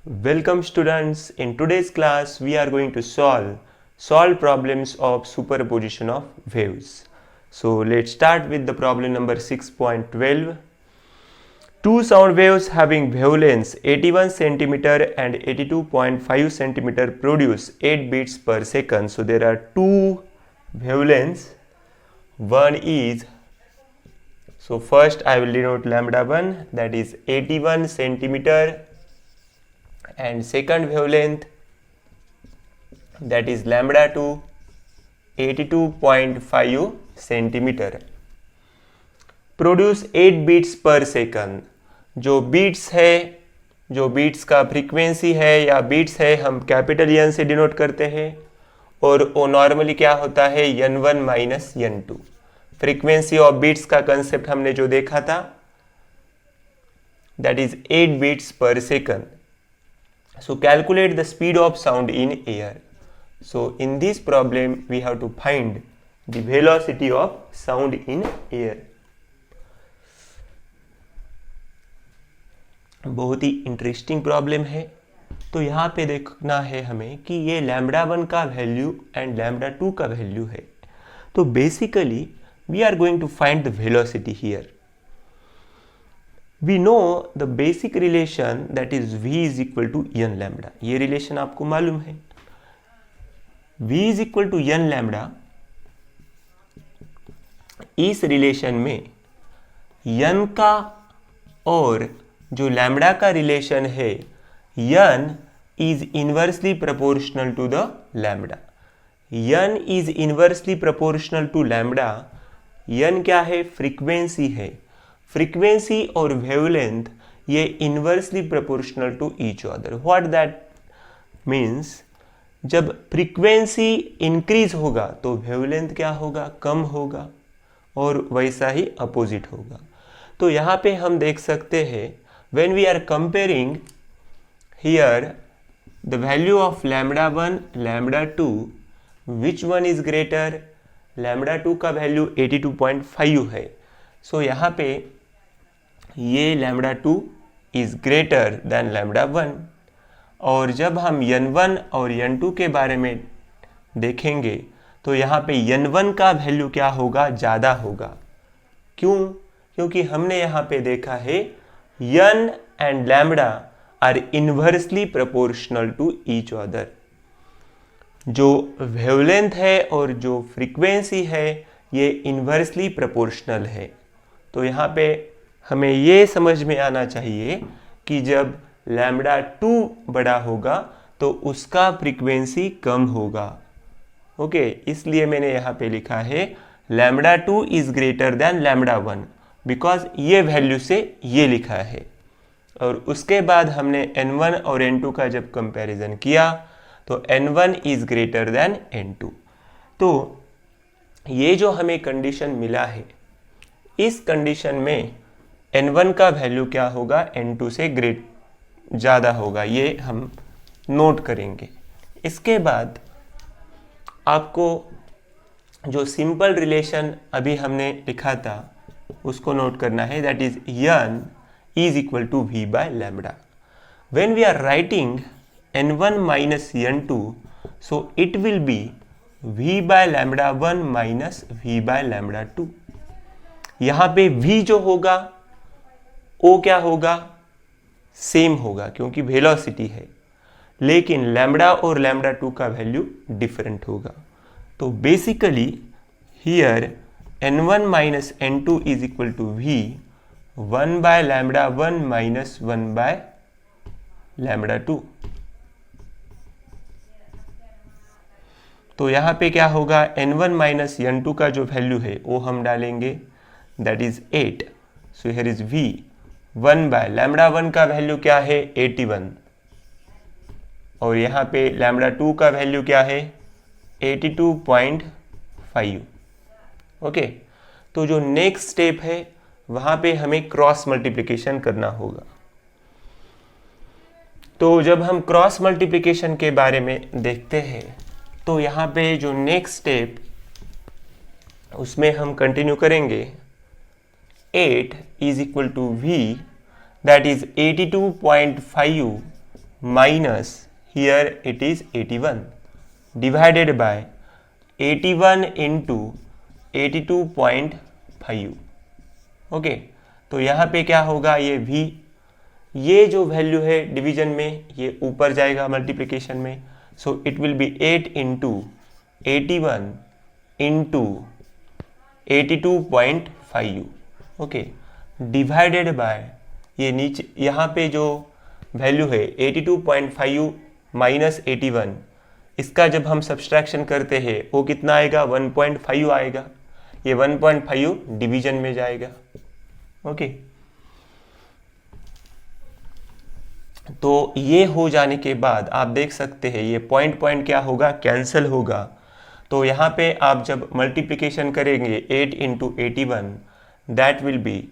Welcome students. In today's class we are going to solve problems of superposition of waves. So let's start with the problem number 6.12. Two sound waves having wavelengths 81 cm and 82.5 cm produce 8 beats per second. So there are two wavelengths. One is, so first I will denote lambda 1, that is 81 cm, and second wavelength, that is lambda 2, 82.5 cm, produce 8 beats per second. जो beats है, जो beats का frequency है या beats है, हम capital N से denote करते हैं और वो नॉर्मली क्या होता है, n1 minus n2. Frequency of beats का कंसेप्ट हमने जो देखा था, that is 8 beats per second. So calculate the speed of sound in air. So in this problem we have to find the velocity of sound in air. बहुत ही interesting problem है. तो यहाँ पे देखना है हमें कि ये लैम्बडा 1 का वैल्यू एंड लैम्बडा 2 का वैल्यू है. तो basically we are going to find the velocity here. We know the basic relation, that is v is equal to n lambda. ये रिलेशन आपको मालूम है. v is equal to n lambda. इस relation में n का और जो lambda का रिलेशन है, n is inversely proportional to the lambda. n is inversely proportional to lambda. n क्या है, फ्रीक्वेंसी है. फ्रीक्वेंसी और वेवलेंथ ये inversely proportional to each other. What that means, जब फ्रीक्वेंसी इंक्रीज होगा तो वेवलेंथ क्या होगा, कम होगा, और वैसा ही अपोजिट होगा. तो यहाँ पे हम देख सकते हैं, when we are comparing here the value of lambda 1, lambda 2, which one is greater. Lambda 2 का वैल्यू 82.5 है. सो यहाँ पे ये lambda 2 is greater than lambda 1. और जब हम n1 और n2 के बारे में देखेंगे तो यहाँ पे n1 का वैल्यू क्या होगा, ज़्यादा होगा. क्यों? क्योंकि हमने यहाँ पे देखा है n and lambda are inversely proportional to each other. जो वेवलेंथ है और जो फ्रीक्वेंसी है ये इनवर्सली प्रोपोर्शनल है. तो यहाँ पे हमें ये समझ में आना चाहिए कि जब लैम्बडा 2 बड़ा होगा तो उसका फ्रीक्वेंसी कम होगा. ओके, इसलिए मैंने यहाँ पे लिखा है lambda 2 is greater than lambda 1, because ये वैल्यू से ये लिखा है. और उसके बाद हमने n1 और n2 का जब कंपैरिजन किया तो n1 is greater then n2. तो ये जो हमें कंडीशन मिला है, इस कंडीशन में n1 का वैल्यू क्या होगा, n2 से ज़्यादा होगा. ये हम नोट करेंगे. इसके बाद आपको जो सिंपल रिलेशन अभी हमने लिखा था उसको नोट करना है, that is n is equal to v by lambda. When we are writing n1 minus n2, so it will be v by lambda 1 minus v by lambda 2. यहाँ पे v जो होगा वो क्या होगा, सेम होगा क्योंकि वेलोसिटी है, लेकिन लैम्बडा और लैम्बडा 2 का वैल्यू डिफरेंट होगा. तो basically here n1 minus n2 is equal to v 1 by lambda 1 minus 1 by lambda 2. तो यहाँ पे क्या होगा, n1 माइनस n2 का जो वैल्यू है वो हम डालेंगे, that is 8. So here is v 1 by lambda 1 का वैल्यू क्या है, 81, और यहाँ पे लैम्बडा 2 का वैल्यू क्या है, 82.5. ओके, तो जो नेक्स्ट स्टेप है वहाँ पे हमें क्रॉस मल्टीप्लिकेशन करना होगा. तो जब हम क्रॉस मल्टीप्लिकेशन के बारे में देखते हैं तो यहाँ पे जो नेक्स्ट स्टेप, उसमें हम कंटिन्यू करेंगे. 8 is equal to v, that is 82.5 minus here it is 81 divided by 81 into 82.5. Okay, तो यहाँ पे क्या होगा, ये v, ये जो वैल्यू है डिवीजन में ये ऊपर जाएगा मल्टीप्लिकेशन में, सो it will B 8 into 81 into 82.5. Okay, divided by ये नीचे यहाँ पे जो वैल्यू है 82.5 माइनस 81, इसका जब हम सब्सट्रैक्शन करते हैं वो कितना आएगा, 1.5 आएगा. ये 1.5 डिवीजन में जाएगा. ओके, तो ये हो जाने के बाद आप देख सकते हैं ये पॉइंट पॉइंट क्या होगा, कैंसिल होगा. तो यहाँ पे आप जब मल्टीप्लिकेशन करेंगे 8 इंटू 81, दैट विल बी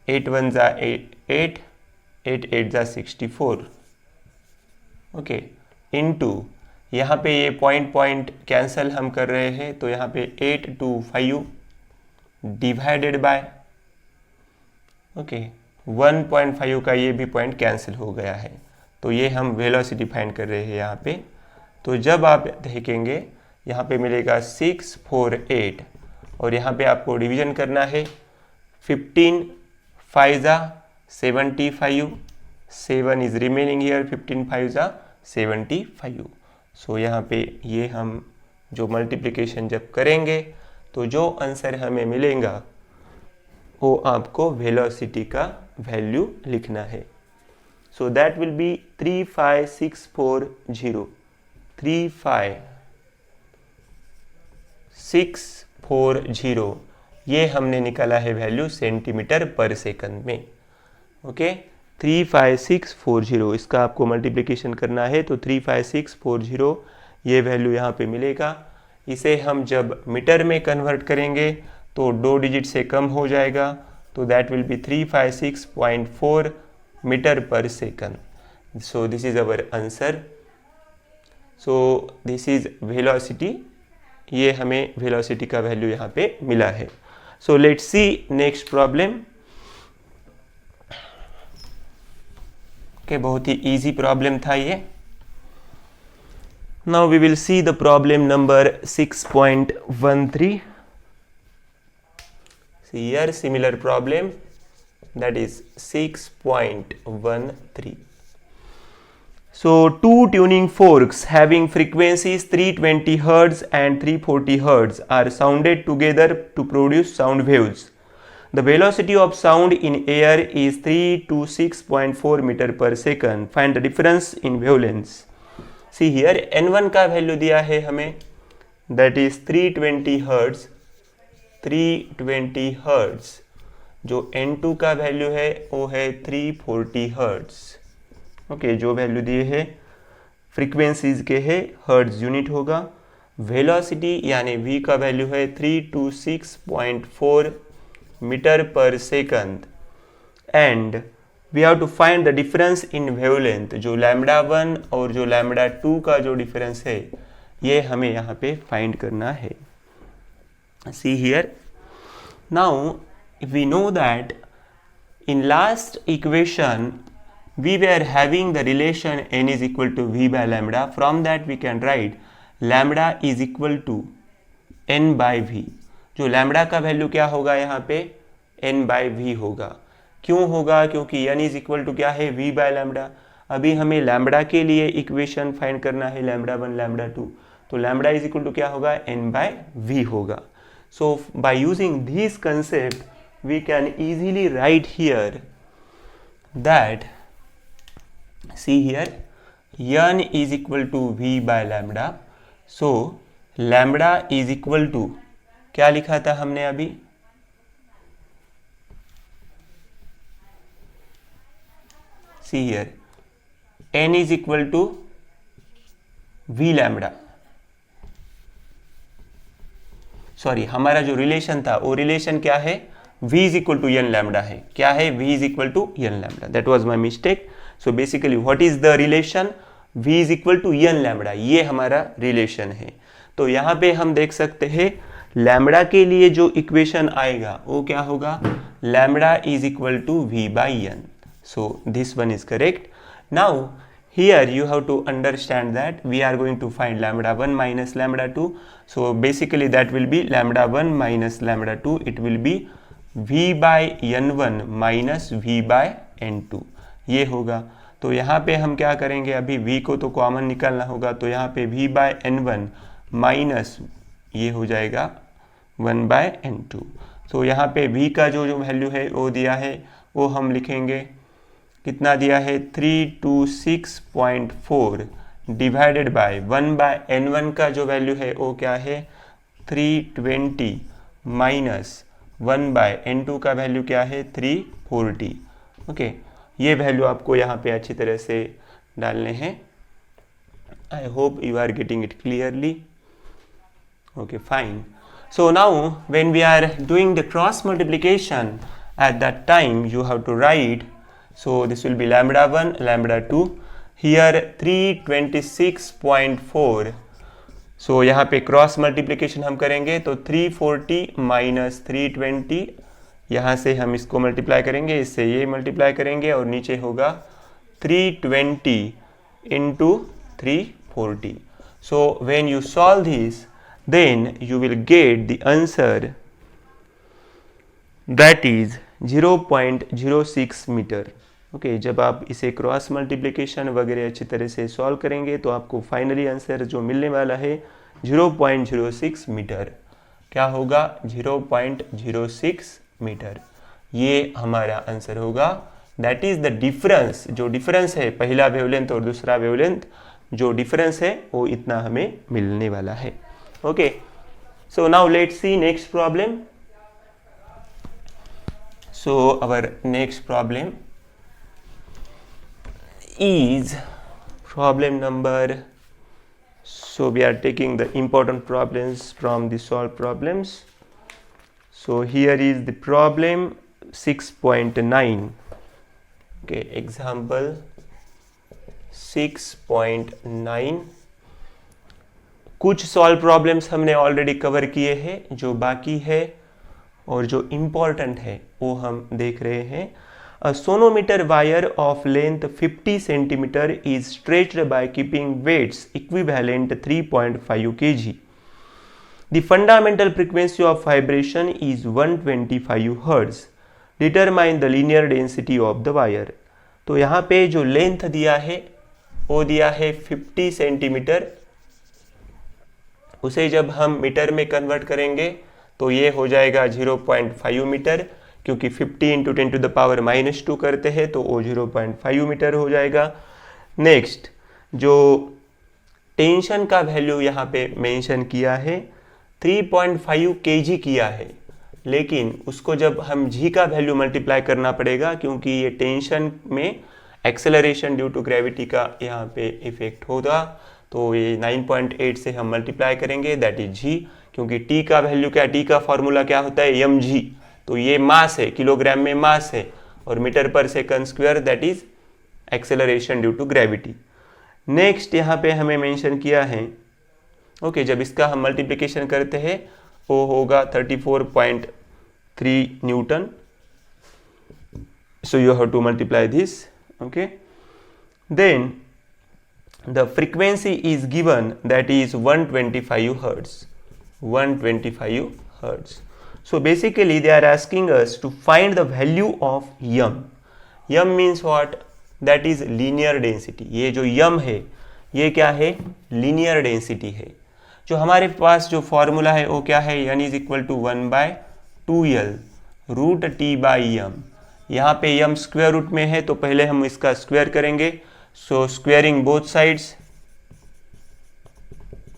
8 1 जा 8, 8 8 जा 64. ओके, इनटू यहाँ पे ये पॉइंट पॉइंट कैंसिल हम कर रहे हैं, तो यहाँ पे 8 2 5 डिवाइडेड बाय, ओके 1.5 का ये भी पॉइंट कैंसिल हो गया है. तो ये हम वेलोसिटी फाइंड कर रहे हैं यहाँ पे. तो जब आप देखेंगे यहाँ पे मिलेगा 648 और यहाँ पे आपको डिवीजन करना है 15 5 जा 75, 7 इज रिमेनिंग हियर, 15 5 जा 75. सो यहाँ पे ये हम जो मल्टीप्लिकेशन जब करेंगे तो जो आंसर हमें मिलेगा वो आपको वेलोसिटी का वैल्यू लिखना है. सो दैट विल बी 35640, 35640, ये हमने निकाला है वैल्यू सेंटीमीटर पर सेकंड में. ओके, 35640, इसका आपको मल्टीप्लिकेशन करना है तो 35640 ये वैल्यू यहाँ पे मिलेगा. इसे हम जब मीटर में कन्वर्ट करेंगे तो 2 डिजिट से कम हो जाएगा, तो दैट विल बी 356.4 मीटर पर second. So this is our answer. So this is velocity, ये हमें वेलोसिटी का वैल्यू यहाँ पे मिला है. So let's see next problem. बहुत ही इजी प्रॉब्लम था ये. Now we will see the problem number 6.13. See here similar problem, that is 6.13. So two tuning forks having frequencies 320 Hz and 340 Hz are sounded together to produce sound waves. The velocity of sound in air is 3 to 6.4 meter per second. Find the difference in wavelengths. See here n1 का value दिया है हमें, that is 320 Hz, 320 Hz. जो n2 का value है वो है 340 Hz. Okay, जो वैल्यू दिए है फ्रीक्वेंसीज के है, हर्ट्ज यूनिट होगा. वेलोसिटी यानी v का वैल्यू है 3 to 6.4 मीटर पर second. And we have to find the difference in wavelength. जो λ1 और जो λ2 का जो डिफरेंस है ये हमें यहाँ पे फाइंड करना है. See here, now we know that in last equation we were having the relation n is equal to v by lambda. From that we can write lambda is equal to n by v. जो lambda का value क्या होगा यहाँ पे, n by v होगा. क्यों होगा, क्योंकि n इज इक्वल टू क्या है, v by लैम्बडा. अभी हमें लैम्बडा के लिए इक्वेशन फाइंड करना है, λ1 λ2, तो लैम्बडा इज इक्वल टू क्या होगा, n by v होगा. So by using this concept we can easily write here that, see here, n is equal to v by lambda. So lambda is equal to, क्या लिखा था हमने अभी, see here, n is equal to v lambda. Sorry, हमारा जो relation था वो relation क्या है, v is equal to n lambda है. क्या है, v is equal to n lambda. That was my mistake. So basically what is the relation, v is equal to n lambda, ये हमारा रिलेशन है. तो यहाँ पे हम देख सकते हैं लैम्बडा के लिए जो इक्वेशन आएगा वो क्या होगा, lambda is equal to v by n. So this one is correct. Now here you have to understand that we are going to find lambda 1 minus lambda 2. So basically that will be lambda 1 minus lambda 2. It will be v by n1 minus v by n2, ये होगा. तो यहाँ पे हम क्या करेंगे, अभी v को तो कॉमन निकालना होगा, तो यहाँ पे v by n1 माइनस ये हो जाएगा 1 by n2. तो यहाँ पे v का जो वैल्यू है वो दिया है, वो हम लिखेंगे, कितना दिया है 326.4 डिवाइडेड बाय 1 बाय n1 का जो वैल्यू है वो क्या है 320 माइनस 1 बाय n2 का वैल्यू क्या है 340. ओके, ये वैल्यू आपको यहाँ पे अच्छी तरह से डालने हैं. I hope you are getting it clearly. Okay, fine. So now when we are doing the cross multiplication, at that time you have to write, so this will be lambda 1 lambda 2, here 326.4. so यहाँ पे cross multiplication हम करेंगे तो 340 minus 320, यहाँ से हम इसको multiply करेंगे, इससे ये मल्टीप्लाई करेंगे और नीचे होगा 320 into 340. so when you solve this, then you will get the answer that is 0.06 metre. Okay, जब आप इसे क्रॉस मल्टीप्लिकेशन वगैरह अच्छी तरह से सॉल्व करेंगे तो आपको फाइनली आंसर जो मिलने वाला है 0.06 मीटर. क्या होगा 0.06 मीटर, ये हमारा आंसर होगा. दैट इज द डिफरेंस, जो डिफरेंस है पहला वेवलेंथ और दूसरा वेवलेंथ, जो डिफरेंस है वो इतना हमें मिलने वाला है. Okay, so now let's see next problem. So our next problem is problem number, so we are taking the important problems from the solved problems. So here is the problem 6.9. okay, example 6.9. कुछ solve problems हमने already cover किए हैं, जो बाकी है और जो important है वो हम देख रहे हैं. A sonometer wire of length 50 centimetre is stretched by keeping weights equivalent 3.5 kg. The fundamental frequency of vibration is 125 hertz. Determine the linear density of the wire. तो यहाँ पे जो लेंथ दिया है वो दिया है 50 सेंटीमीटर. उसे जब हम मीटर में कन्वर्ट करेंगे तो ये हो जाएगा 0.5 मीटर, क्योंकि 50 इंटू 10 टू द पावर -2 करते हैं तो वो 0.5 मीटर हो जाएगा. नेक्स्ट, जो टेंशन का वैल्यू यहाँ पे मेंशन किया है 3.5 kg किया है, लेकिन उसको जब हम जी का वैल्यू मल्टीप्लाई करना पड़ेगा, क्योंकि ये टेंशन में एक्सेलरेशन ड्यू टू ग्रेविटी का यहाँ पे इफेक्ट होगा. तो ये 9.8 से हम मल्टीप्लाई करेंगे, दैट इज जी, क्योंकि टी का वैल्यू क्या, टी का फॉर्मूला क्या होता है mg. तो ये मास है, किलोग्राम में मास है, और मीटर पर second square that is acceleration due to gravity. Next यहाँ पे हमें मेंशन किया है, ओके, जब इसका हम मल्टीप्लिकेशन करते हैं वो होगा 34.3 newton. So you have to multiply this. Okay, then the frequency is given, that is 125 hertz. 125 hertz. So basically they are asking us to find the value of m. m means what? That is linear density. ये जो m है ये क्या है, linear density है. जो हमारे पास जो फॉर्मूला है वो क्या है, n is equal to 1/2l root t by m. यहाँ पे m स्क्वायर रूट में है तो पहले हम इसका स्क्वायर करेंगे. So squaring both sides,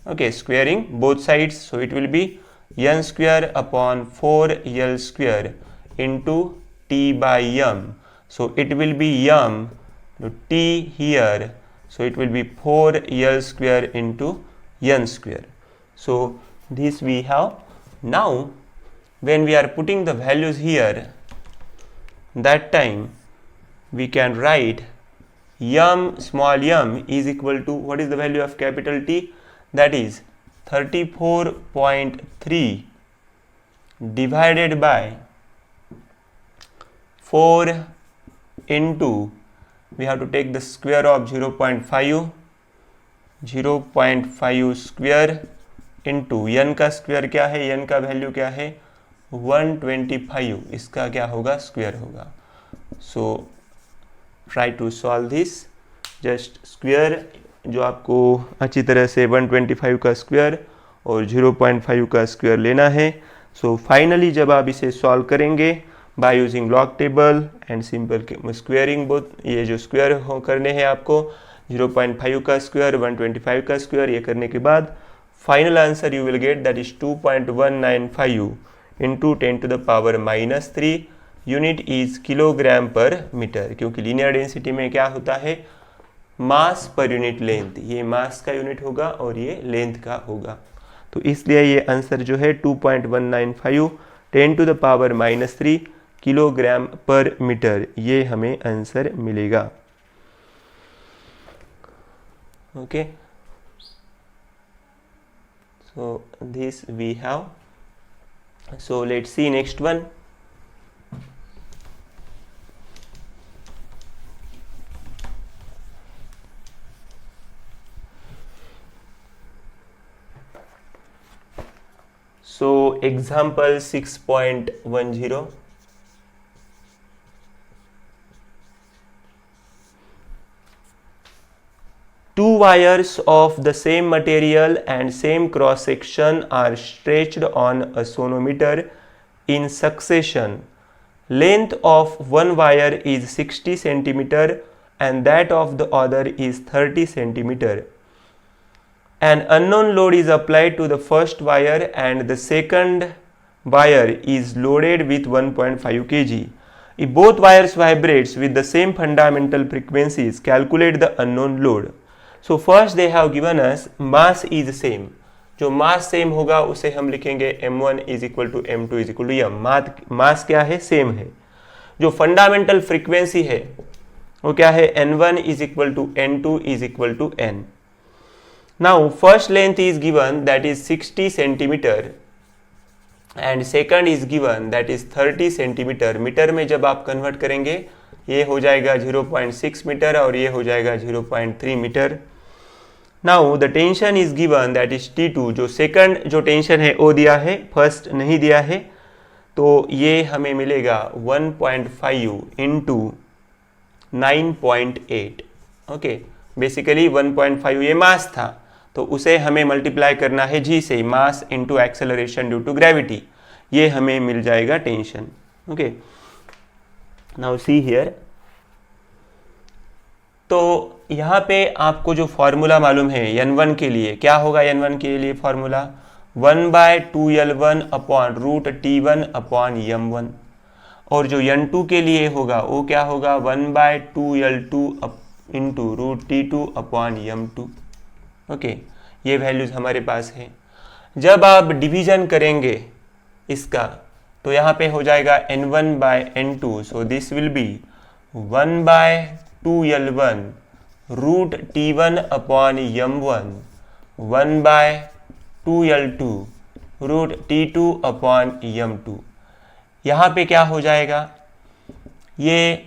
okay, squaring both sides, so it will be n square upon 4l square into t by m. So it will be m to t here, so it will be 4l square into n square. So this we have. Now when we are putting the values here, that time we can write m small m is equal to, what is the value of capital T? That is 34.3 divided by 4 into we have to take the square of 0.5 square into n का square क्या है, n का value क्या है 125, इसका क्या होगा square होगा. So try to solve this. Just square जो आपको अच्छी तरह से 125 का स्क्वायर और 0.5 का स्क्वायर लेना है. सो फाइनली जब आप इसे सॉल्व करेंगे by using log table and simple squaring both, ये जो स्क्वायर हो करने हैं आपको 0.5 का स्क्वायर 125 का स्क्वायर, ये करने के बाद final answer you will get that is 2.195 into 10 to the power -3. Unit is kilogram पर मीटर, क्योंकि लीनियर डेंसिटी में क्या होता है मास पर यूनिट लेंथ, ये मास का यूनिट होगा और ये लेंथ का होगा. तो इसलिए ये आंसर जो है 2.195 10 to the power -3 किलोग्राम पर मीटर, ये हमें आंसर मिलेगा. Okay, so this we have. So let's see next one. So example 6.10. Two wires of the same material and same cross section are stretched on a sonometer in succession. Length of one wire is 60 centimeter and that of the other is 30 centimeter. An unknown load is applied to the first wire and the second wire is loaded with 1.5 kg. If both wires vibrates with the same fundamental frequencies, calculate the unknown load. So first they have given us mass is same. जो mass same होगा उसे हम लिखेंगे m1 is equal to m2 is equal to m. mass क्या है same है. जो fundamental frequency है वो क्या है n1 is equal to n2 is equal to n. Now first length is given that is 60 centimeter and second is given that is 30 centimeter. Metre में जब आप कन्वर्ट करेंगे ये हो जाएगा 0.6 मीटर और ये हो जाएगा 0.3 metre. Now the tension is given that is T2. जो सेकंड जो टेंशन है वो दिया है, फर्स्ट नहीं दिया है, तो ये हमें मिलेगा 1.5 इंटू 9.8. ओके, बेसिकली 1.5 ये मास था तो उसे हमें मल्टीप्लाई करना है जी से, mass into acceleration due to gravity, ये हमें मिल जाएगा tension. Okay, now see here. तो यहाँ पे आपको जो फॉर्मूला मालूम है n1 के लिए, क्या होगा n1 के लिए formula 1/2L1 upon root T1 upon m1, और जो n2 के लिए होगा वो क्या होगा 1/2L2 into root T2 upon m2. Okay, ये वैल्यूज हमारे पास है. जब आप डिवीजन करेंगे इसका तो यहाँ पे हो जाएगा n1/n2. So this will be 1/2L1 root T1 upon m1 1/2L2 root T2 upon m2. यहाँ पे क्या हो जाएगा, ये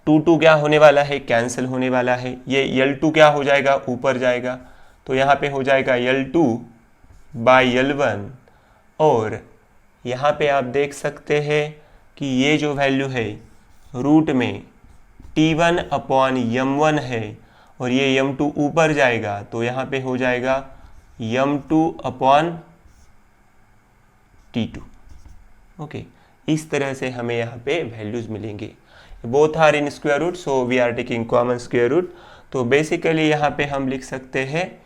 2 क्या होने वाला है कैंसिल होने वाला है, ये L2 क्या हो जाएगा ऊपर जाएगा, तो यहाँ पे हो जाएगा L2/L1. और यहाँ पे आप देख सकते हैं कि ये जो वैल्यू है रूट में T1 अपॉन m1 है और ये m2 ऊपर जाएगा, तो यहाँ पे हो जाएगा m2 अपॉन T2. ओके, इस तरह से हमें यहाँ पे वैल्यूज मिलेंगे. Both are in square root, so we are taking common square root. तो बेसिकली यहाँ पे हम लिख सकते हैं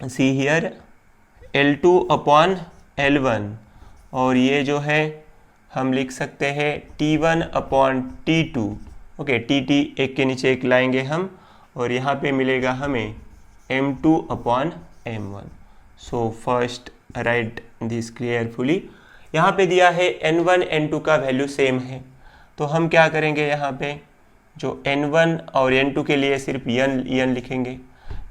see here L2 upon L1, और ये जो है हम लिख सकते हैं T1 upon T2. Okay, TT एक के नीचे एक लाएंगे हम, और यहाँ पे मिलेगा हमें M2 upon M1. So first write this clearfully. यहाँ पे दिया है n1 n2 का वैल्यू सेम है, तो हम क्या करेंगे यहाँ पे जो n1 और n2 के लिए सिर्फ n लिखेंगे,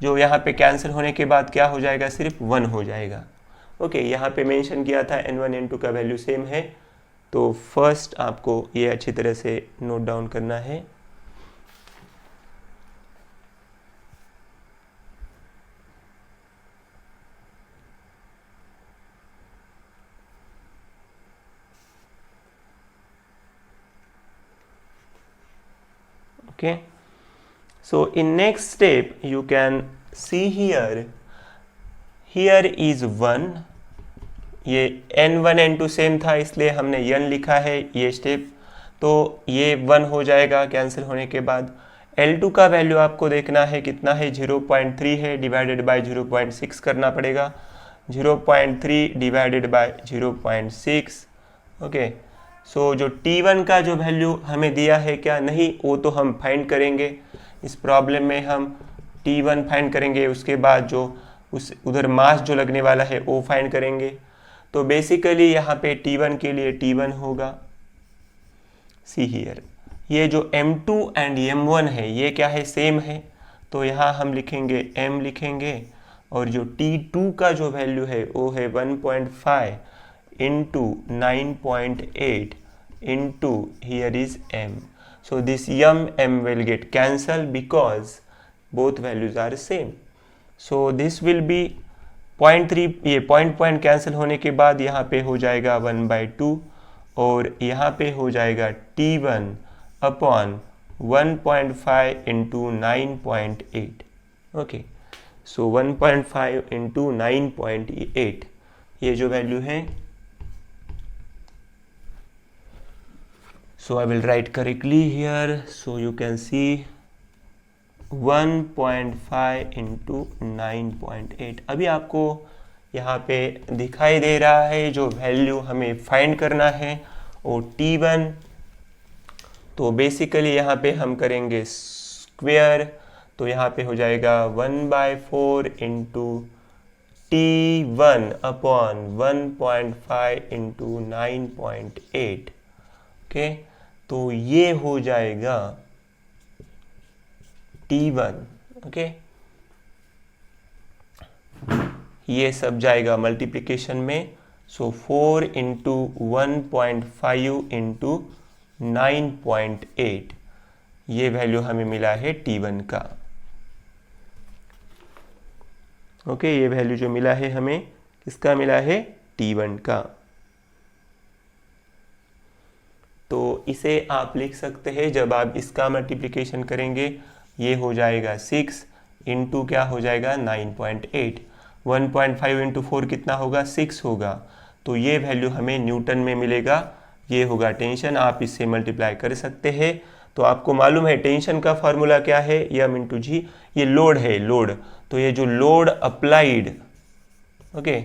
जो यहाँ पे कैंसिल होने के बाद क्या हो जाएगा सिर्फ 1 हो जाएगा. ओके, यहाँ पे मेंशन किया था n1 n2 का वैल्यू सेम है, तो फर्स्ट आपको ये अच्छी तरह से नोट डाउन करना है। Okay, so in next step you can see here is 1, ये n1 n2 सेम था इसलिए हमने n लिखा है ये स्टेप, तो ये 1 हो जाएगा कैंसिल होने के बाद। L2 का वैल्यू आपको देखना है कितना है, 0.3 है, डिवाइडेड बाय 0.6 करना पड़ेगा, 0.3 डिवाइडेड बाय 0.6। ओके, सो जो T1 का जो वैल्यू हमें दिया है क्या, नहीं, वो तो हम फाइंड करेंगे इस प्रॉब्लम में, हम T1 फाइंड करेंगे, उसके बाद जो उधर मास जो लगने वाला है वो फाइंड करेंगे। तो बेसिकली यहाँ पे T1 के लिए T1 होगा, सी हियर, ये जो M2 एंड M1 है ये क्या है, सेम है, तो यहाँ हम लिखेंगे M लिखेंगे, और जो T2 का जो वैल्यू है वो है 1.5 into 9.8 into here is m. So this m will get cancelled because both values are same. So this will be 0.3, ये पॉइंट कैंसिल होने के बाद यहाँ पे हो जाएगा 1/2, और यहाँ पे हो जाएगा T1 अपॉन 1.5 into 9.8। ओके, सो 1.5 into 9.8 ये जो वैल्यू है, so I will write correctly here, so you can see 1.5 into 9.8। अभी आपको यहाँ पे दिखाई दे रहा है जो वैल्यू हमें फाइंड करना है वो T1, तो बेसिकली यहाँ पे हम करेंगे स्क्वेयर, तो यहाँ पे हो जाएगा 1/4 into T1 upon 1.5 into 9.8। Okay, तो ये हो जाएगा T1। ओके, ये सब जाएगा मल्टीप्लिकेशन में, सो 4 इंटू 1.5 इंटू 9.8 ये वैल्यू हमें मिला है T1 का। ओके, ये वैल्यू जो मिला है हमें, किसका मिला है, T1 का। तो इसे आप लिख सकते हैं, जब आप इसका मल्टीप्लिकेशन करेंगे ये हो जाएगा 6 इंटू क्या हो जाएगा 9.8, 1.5 इंटू 4 कितना होगा, 6 होगा, तो ये वैल्यू हमें न्यूटन में मिलेगा, ये होगा टेंशन। आप इससे मल्टीप्लाई कर सकते हैं। तो आपको मालूम है टेंशन का फॉर्मूला क्या है, m इंटू जी, ये लोड है, लोड, तो ये जो लोड अप्लाइड, ओके,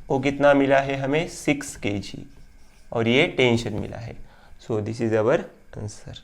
वो कितना मिला है हमें, 6 kg, और ये टेंशन मिला है। सो दिस इज अवर आंसर।